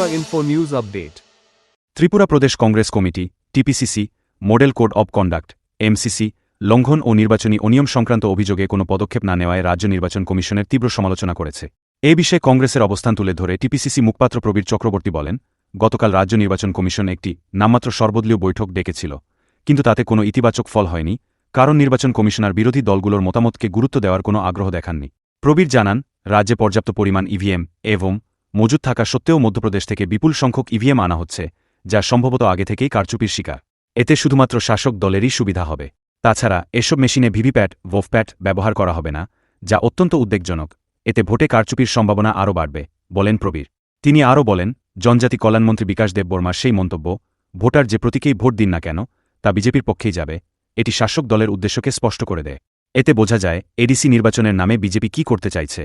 Tripura Info News Update. Tripura Pradesh Congress committee TPCC model code of conduct MCC লঙ্ঘন ও নির্বাচনী অনিয়ম সংক্রান্ত অভিযোগে কোনো পদক্ষেপ না নেওয়ায় রাজ্য নির্বাচন কমিশনের তীব্র সমালোচনা করেছে। এ বিষয়ে কংগ্রেসের অবস্থান তুলে ধরে টিপিসিসি মুখপাত্র প্রবীর চক্রবর্তী বলেন, গতকাল রাজ্য নির্বাচন কমিশন একটি নামমাত্র সর্বদলীয় বৈঠক ডেকেছিল, কিন্তু তাতে কোনো ইতিবাচক ফল হয়নি, কারণ নির্বাচন কমিশনার বিরোধী দলগুলোর মতামতকে গুরুত্ব দেওয়ার কোনো আগ্রহ দেখাননি। প্রবীর জানান, রাজ্যে পর্যাপ্ত পরিমাণ ইভিএম এবং মজুদ থাকা সত্ত্বেও মধ্যপ্রদেশ থেকে বিপুল সংখ্যক ইভিএম আনা হচ্ছে, যা সম্ভবত আগে থেকেই কারচুপির শিকার। এতে শুধুমাত্র শাসক দলেরই সুবিধা হবে। তাছাড়া এসব মেশিনে ভিভিপ্যাট ভোভপ্যাট ব্যবহার করা হবে না, যা অত্যন্ত উদ্বেগজনক। এতে ভোটে কারচুপির সম্ভাবনা আরও বাড়বে, বলেন প্রবীর। তিনি আরও বলেন, জনজাতি কল্যাণমন্ত্রী বিকাশ দেববর্মার সেই মন্তব্য, ভোটার যে প্রতীকেই ভোট দিন না কেন তা বিজেপির পক্ষেই যাবে, এটি শাসক দলের উদ্দেশ্যকে স্পষ্ট করে দেয়। এতে বোঝা যায় এডিসি নির্বাচনের নামে বিজেপি কী করতে চাইছে,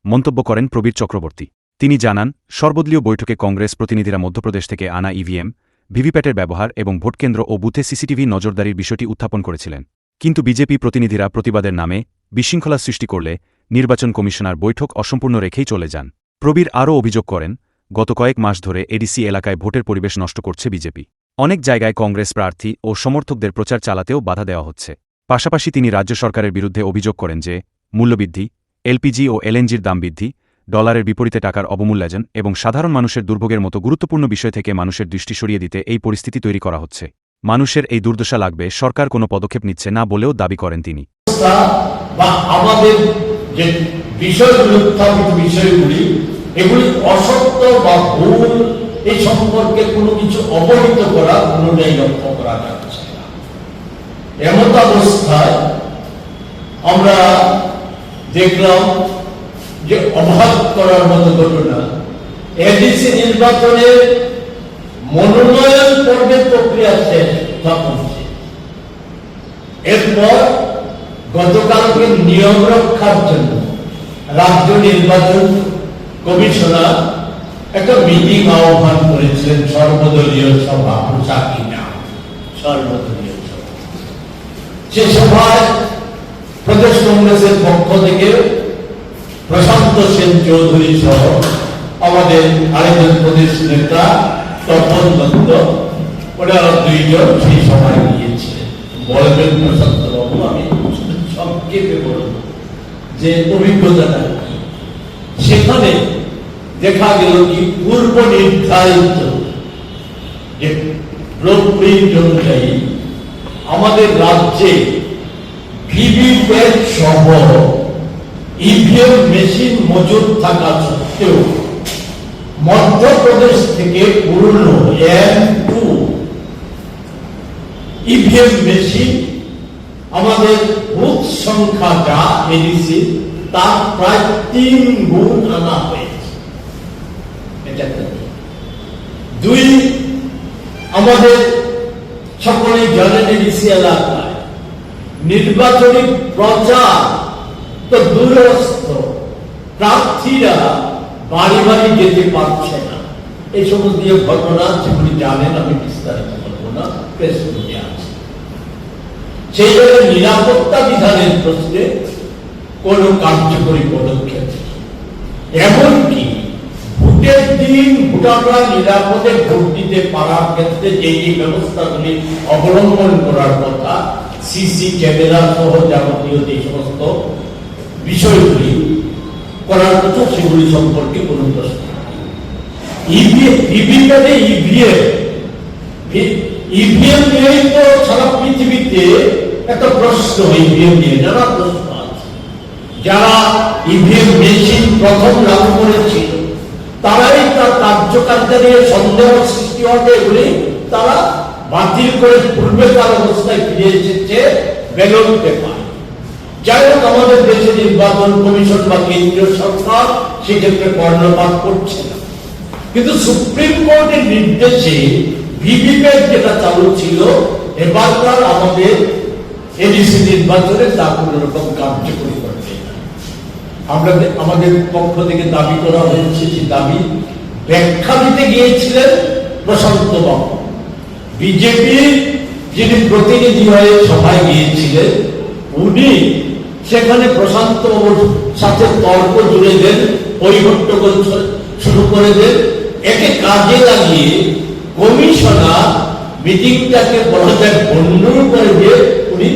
মন্তব্য করেন প্রবীর চক্রবর্তী। তিনি জানান, সর্বদলীয় বৈঠকে কংগ্রেস প্রতিনিধিরা মধ্যপ্রদেশ থেকে আনা ইভিএম ভিভিপ্যাটের ব্যবহার এবং ভোটকেন্দ্র ও বুথে সিসিটিভি নজরদারির বিষয়টি উত্থাপন করেছিলেন, কিন্তু বিজেপি প্রতিনিধিরা প্রতিবাদের নামে বিশৃঙ্খলা সৃষ্টি করলে নির্বাচন কমিশনার বৈঠক অসম্পূর্ণ রেখেই চলে যান। প্রবীর আরও অভিযোগ করেন, গত কয়েক মাস ধরে এডিসি এলাকায় ভোটের পরিবেশ নষ্ট করছে বিজেপি। অনেক জায়গায় কংগ্রেস প্রার্থী ও সমর্থকদের প্রচার চালাতেও বাধা দেওয়া হচ্ছে। পাশাপাশি তিনি রাজ্য সরকারের বিরুদ্ধে অভিযোগ করেন যে মূল্যবৃদ্ধি, এলপিজি ও এলএনজির দাম বৃদ্ধি, ডলারের বিপরীতে টাকার অবমূল্যায়ন এবং সাধারণ মানুষের দুর্ভোগের মতো গুরুত্বপূর্ণ বিষয় থেকে মানুষের দৃষ্টি সরিয়ে দিতে এই পরিস্থিতি তৈরি করা হচ্ছে। মানুষের এই দুর্দশা লাগবে, সরকার কোনো পদক্ষেপ নিচ্ছে না বলেও দাবি করেন তিনি। আমাদের যে বিষয়গুলি এগুলি অসত্য বা ভুল, এই সম্পর্কে কোনো কিছু অবহিত করা কোনোটাই লক্ষ্য করা যাচ্ছে না। এমন অবস্থায় আমরা দেখলাম যে অবাক করার মতো ঘটনা, এডিসি নির্বাচনের মনোনয়ন পর্বের প্রক্রিয়া শেষ হচ্ছে। এরপর গতকালকে নিয়ম রক্ষার জন্য রাজ্য নির্বাচন কমিশনার একটা মিটিং আহ্বান করেছিলেন, সর্বদলীয় সভা, সর্বদলীয় সভা। সে সভায় প্রদেশ কংগ্রেসের পক্ষ থেকে প্রশান্ত সেন চৌধুরী সহ আমাদের আরেকজন প্রদেশ নেতা তপন দত্ত, ওনারা দুইজন সেই সভায় গিয়েছিলেন। বলবেন প্রশান্ত বাবু, আমি সংক্ষেপে বলব যে অভিজ্ঞতাটা কি। সেখানে দেখা গেল কি, পূর্ব নির্ধারিত যে ব্লুপ্রিন্ট অনুযায়ী আমাদের রাজ্যে ভিভিপ্যাট সহ ইভিএম মেশিন মজুদ থাকা সত্ত্বেও মধ্যপ্রদেশ থেকে পুরনো M2 ইভিএম মেশিন আমাদের বুথ সংখ্যা যা এডিসি তার প্রায় 3 গুণ আনা হয়েছে। এটা দুই, আমাদের সকলেই জানেন এডিসি এলাকায় নির্বাচনী প্রচার তো দূরস্থ, প্রার্থীরা বাড়ি বাড়ি যেতে পারছে না। এই সমস্ত ঘটনা যেগুলি জানেন, আমি বিস্তারিত বলবো না, প্রেস মিডিয়া আছে। সেই জন্য নিরাপত্তা বিধানের প্রশ্নে কোন কার্যকরী পদক্ষেপ, এমনকি ভোটের দিন ভোটাররা নিরাপদে ভোট দিতে পারার ক্ষেত্রে যে ব্যবস্থাগুলি অবলম্বন করার কথা, সিসি ক্যামেরা সহ যাবতীয় যে সমস্ত বিষয়গুলি করার কথা, সেগুলি সম্পর্কে কোন প্রশ্ন। ইভিএম নিয়েই তো সারা পৃথিবীতে একটা প্রশ্ন, ইভিএম নিয়ে নানা প্রশ্ন আছে। যারা ইভিএম মেশিন প্রথম লাগু করেছিল তারাই তার কার্যকারিতা নিয়ে সন্দেহ সৃষ্টি হবে বলে তারা বাতিল করে পূর্বেকার অবস্থায় ফিরে এসেছে ব্যালট পেপার। যাই হোক, আমাদের দেশে নির্বাচন কমিশন বা কেন্দ্রীয় সরকার সেক্ষেত্রে কর্ণপাত করছে না, কিন্তু সুপ্রিম কোর্টের নির্দেশে ভিভিপ্যাট যেটা চালু ছিল, এবারকার আমাদের এডিসি নির্বাচনে তা কোন রকম কার্যকরী করছে না। আমরা আমাদের পক্ষ থেকে দাবি করা হয়েছে, যে দাবি ব্যাখ্যা দিতে গিয়েছিলেন প্রশান্ত বাবু। বিজেপির যিনি প্রতিনিধি হয়ে সভায় গিয়েছিলেন, উনি সেখানে প্রশান্ত বাবুর সাথে তর্ক জুড়ে দেন, ওই হট্টগোল শুরু করে দেন। একে কাজে লাগিয়ে কমিশনার মিটিংটাকে বলা যায় বন্ধ করে দিয়ে উনি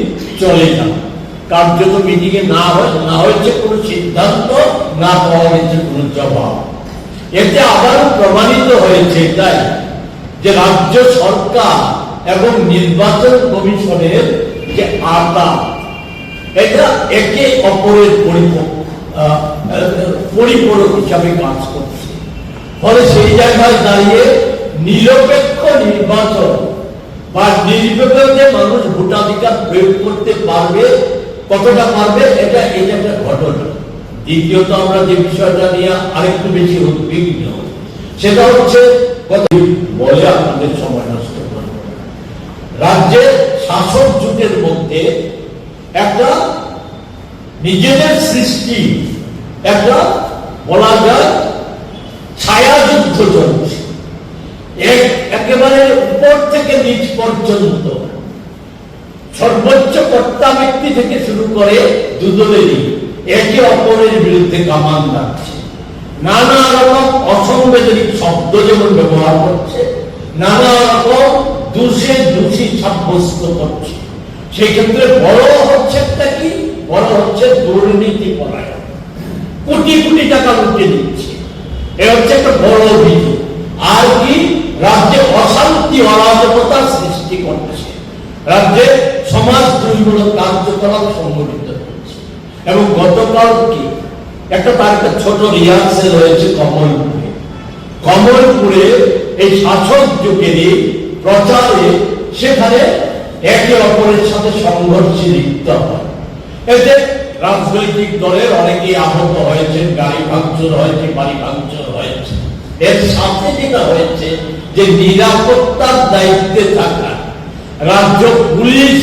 চলে যান। কার্যত মিটিং এ না হয়েছে কোনো সিদ্ধান্ত, না পাওয়া গেছে কোনো জবাব। এতে আবারও প্রমাণিত হয়েছে তাই যে রাজ্য সরকার এবং নির্বাচন কমিশনের যে আদালত, এটা একে অপরের পরিপূরক হিসাবে কাজ করছে। ফলে সেই জায়গায় দাঁড়িয়ে নিরপেক্ষ নির্বাচন বা নির্বিঘ্নে মানুষ ভোটাধিকার প্রয়োগ করতে পারবে, কতটা পারবে, এটা একটা ঘটনা। দ্বিতীয়ত আমরা যে বিষয়টা নিয়ে আরেকটু বেশি উদ্বিগ্ন, সেটা হচ্ছে বলে আপনাদের সময় নষ্ট করব। রাজ্যের শাসক জোটের মধ্যে একটা নিজেদের সৃষ্টি একটা বলা যায় ছায়া যুদ্ধ চলছে। একেবারে উপর থেকে নিচ পর্যন্ত সর্বোচ্চ কর্তা ব্যক্তি থেকে শুরু করে দুদলেরই একে অপরের বিরুদ্ধে কামান লাগছে। নানা রকম অসাংবিধানিক শব্দ যেমন ব্যবহার করছে, নানা রকম দোষী সাব্যস্ত করছে। সেই ক্ষেত্রে বড় হচ্ছে কি, বড় হচ্ছে দুর্নীতি পরায়ণ, কোটি কোটি টাকা লুটে দিচ্ছে। এ হচ্ছে একটা বড় অভিযোগ। আর কি, রাজ্যে অশান্তি অরাজকতা সৃষ্টি করছে, রাজ্যে সমাজ দুর্বলতা কার্যকলাপ সংগঠিত হচ্ছে। এবং গতকাল কি তার একটা ছোট রিহার্সেল হয়েছে কমলপুরে এই শাসক যুগেরই প্রচারে, সেখানে একে অপরের সাথে সংঘর্ষে লিপ্ত হয়। এতে রাজনৈতিক দলের অনেকেই আহত হয়েছে, গাড়ি ভাঙচুর হয়েছে, বাড়ি ভাঙচুর হয়েছে। এর সাথে যেটা হয়েছে যে নিরাপত্তার দায়িত্বে থাকা রাজ্য পুলিশ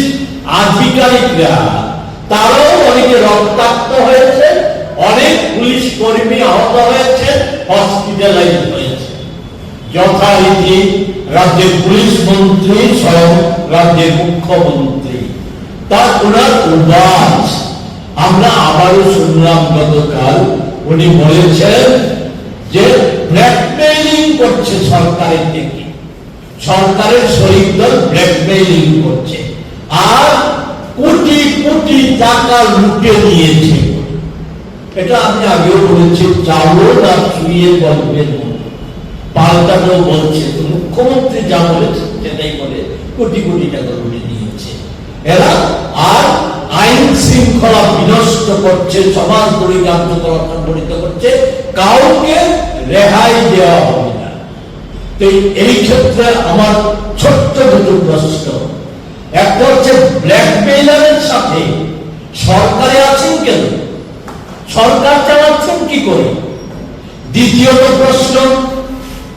আধিকারিকরা তারাও অনেকে রক্তাক্ত হয়েছে, অনেক পুলিশ কর্মী আহত হয়েছে, হসপিটালাইজ হয়েছে। যথারীতি রাজ্যের পুলিশ মন্ত্রী স্বয়ং রাজ্যের মুখ্যমন্ত্রী তার ওনার উদ্বাস আমরা আবারও শুনলাম গতকাল। উনি বলেছেন যে ব্ল্যাকমেইলিং করছে সরকারের দিকে, সরকারের শরিক দল ব্ল্যাকমেইলিং করছে আর কোটি কোটি টাকা লুটে নিয়েছে। এটা আমি আগেও বলেছি, চাউল আর চুইয়ে গল্পের মতো পাল্টানো বলছে। মুখ্যমন্ত্রী যা বলেছে সেটাই বলে, কোটি কোটি টাকা লুটে নিয়েছে এরা। আর আইন শৃঙ্খলা বিনষ্ট করছে, সমাজ তৈরি কার্যকলাপ সংগঠিত করছে, কাউকে রেহাই দেওয়া হবে না। তো এই ক্ষেত্রে আমার ছোট্ট দুটো প্রশ্ন। একটা হচ্ছে ব্ল্যাকমেইলারের সাথে সরকারে আছেন কেন, সরকার চালাচ্ছেন কি করে? দ্বিতীয়ত প্রশ্ন,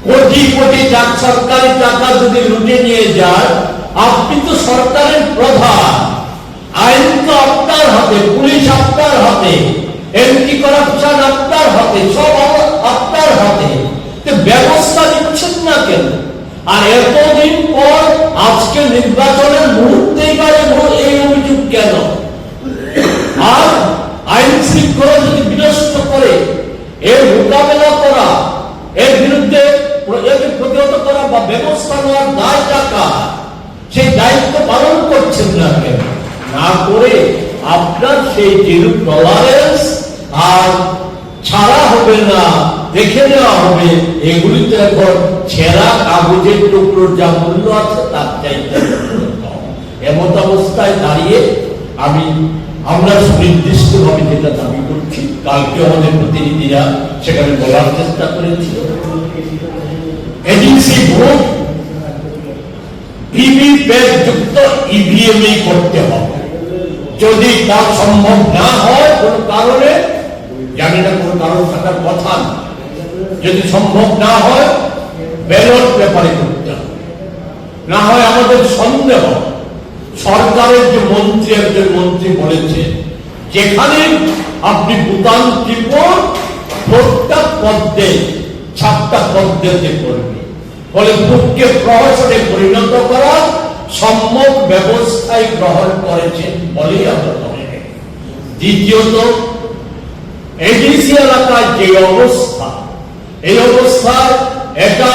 কোটি কোটি সরকারি টাকা যদি লুটে নিয়ে যায়, আপনি তো সরকারের প্রধান, আইন তো আপনার হাতে, পুলিশ আপনার হাতে, এন্টি করাপশন আপনার হাতে, সব আপনার হাতে, ব্যবস্থা নিচ্ছেন না কেন? আর এতদিন পর আজকে নির্বাচনের মুহূর্তেই এই অভিযোগ কেন? আর আইন শৃঙ্খলা যদি বিনষ্ট করে এর মোকাবেলা করা, এর বিরুদ্ধে প্রতিহত করা বা ব্যবস্থা নেওয়ার দায় টাকা, সেই দায়িত্ব পালন করছেন না কেন? না করে আপনার সেই জিরো টলারেন্স আর ছাড়া হবে না, দেখে নেওয়া হবে, এগুলিতে এখন ছেঁড়া কাগজের টুকরোর যা মূল্য আছে তার চাইতে এমত অবস্থায় দাঁড়িয়ে আমরা সুনির্দিষ্ট ভাবে যেটা দাবি করছি, কালকে আমাদের প্রতিনিধিরা সেখানে বলার চেষ্টা করেছিল, এজেন্সি ভোট ভিভিপ্যাট যুক্ত ইভিএম করতে হবে। যদি তা সম্ভব না হয় কোনো কারণে, জানি না কোনো কারণ থাকার কথা না, যদি সম্ভব না হয় ব্যালট পেপারে করতে হবে। না হয় আমাদের সন্দেহ, সরকারের যে মন্ত্রী, একজন মন্ত্রী বলেছে যেখানে আপনি বুতাম টিপুন ভোটটা পদ্মে, ছাপটা পদ্মেতে করবে, ফলে ভোটকে প্রহসনে পরিণত করা সম্যক ব্যবস্থায় গ্রহণ করেছেন বলেই আমরা মনে করি। দ্বিতীয়ত, এডিসি এলাকায় যে অবস্থা, এই অবস্থায় এটা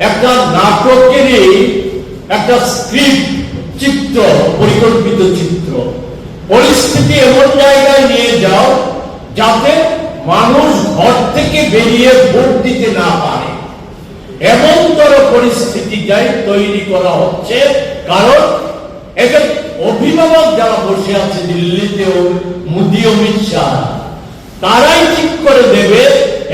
একটা নাটকেরই একটা স্ক্রিপ্ট, চিত্র, পরিকল্পিত চিত্র। পরিস্থিতি এমন জায়গায় নিয়ে যাও যাতে মানুষ ঘর থেকে বেরিয়ে ভোট দিতে না পারে, এমনতর পরিস্থিতি তৈরি করা হচ্ছে। কারণ এদের অভিভাবক যারা বসে আছে দিল্লিতে, মোদী, অমিত শাহ, তারাই ঠিক করে দেবে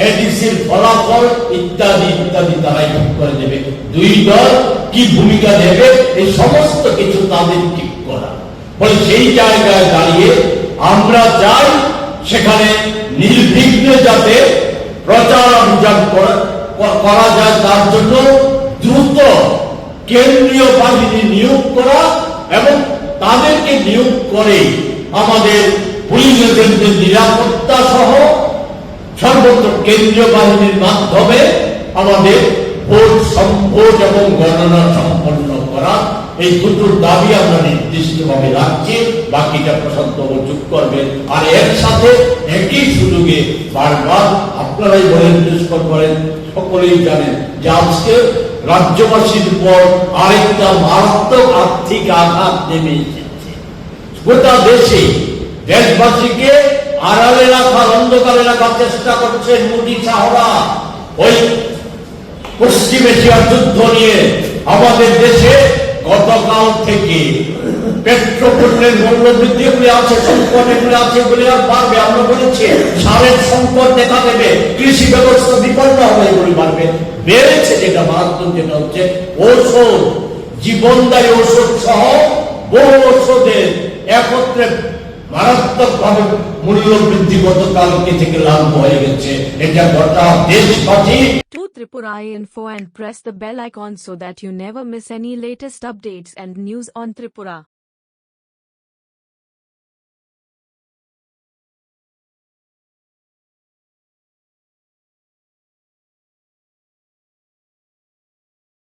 এডিসির ফলাফল ইত্যাদি ইত্যাদি, তারাই ঠিক করে দেবে। দুই দল কি ভূমিকা নেবে এই সমস্ত কিছু তাদের ঠিক করা। ফলে সেই জায়গায় দাঁড়িয়ে আমরা চাই সেখানে নির্বিঘ্নে যাতে প্রচার অভিযান করা যায়, তার জন্য দ্রুত কেন্দ্রীয় বাহিনী নিয়োগ করা এবং তাদেরকে নিয়োগ করে আমাদের পুলিশ এজেন্টদের নিরাপত্তা সহ সর্বত্র কেন্দ্রীয় বাহিনীর মাধ্যমে আমাদের ভোট এবং গণনা সম্পন্ন করা। এই দুটোর দাবি আমরা নির্দিষ্টভাবে রাখছি, বাকিটা প্রশান্ত যোগ করবেন। আর এর সাথে একই সুযোগে বারবার আপনারাই বলেন, নিষ্কর করেন, সকলেই জানেন যে আজকে রাজ্যবাসীর উপর আরেকটা মারাত্মক আর্থিক আঘাত নেমে এসেছে। গোটা দেশে দেশবাসীকে আড়ালে রাখার, অন্ধকারে রাখার চেষ্টা করছেন মোদী শাহরা। ওই পশ্চিম এশিয়ার যুদ্ধ নিয়ে আমাদের দেশে গতকাল থেকে পেট্রোপণ্যের মূল্য বৃদ্ধি করে আছে, সংকট এগুলো আছে, এগুলি আর বাড়বে। আমরা বলেছি সারের সংকট দেখা দেবে, কৃষি ব্যবস্থা বিপন্ন হবে, এগুলি বাড়বে। বেড়েছে যেটা মারাত্মক, যেটা হচ্ছে ঔষধ, জীবনদায়ী ঔষধ সহ বহু ঔষধের একত্রে মারাত্মক ভাবে মূল্য বৃদ্ধি গতকালকে থেকে লাভ হয়ে গেছে। এটা গোটা দেশবাসী। To Tripura Info and press the bell icon so that you never miss any latest updates and news on Tripura.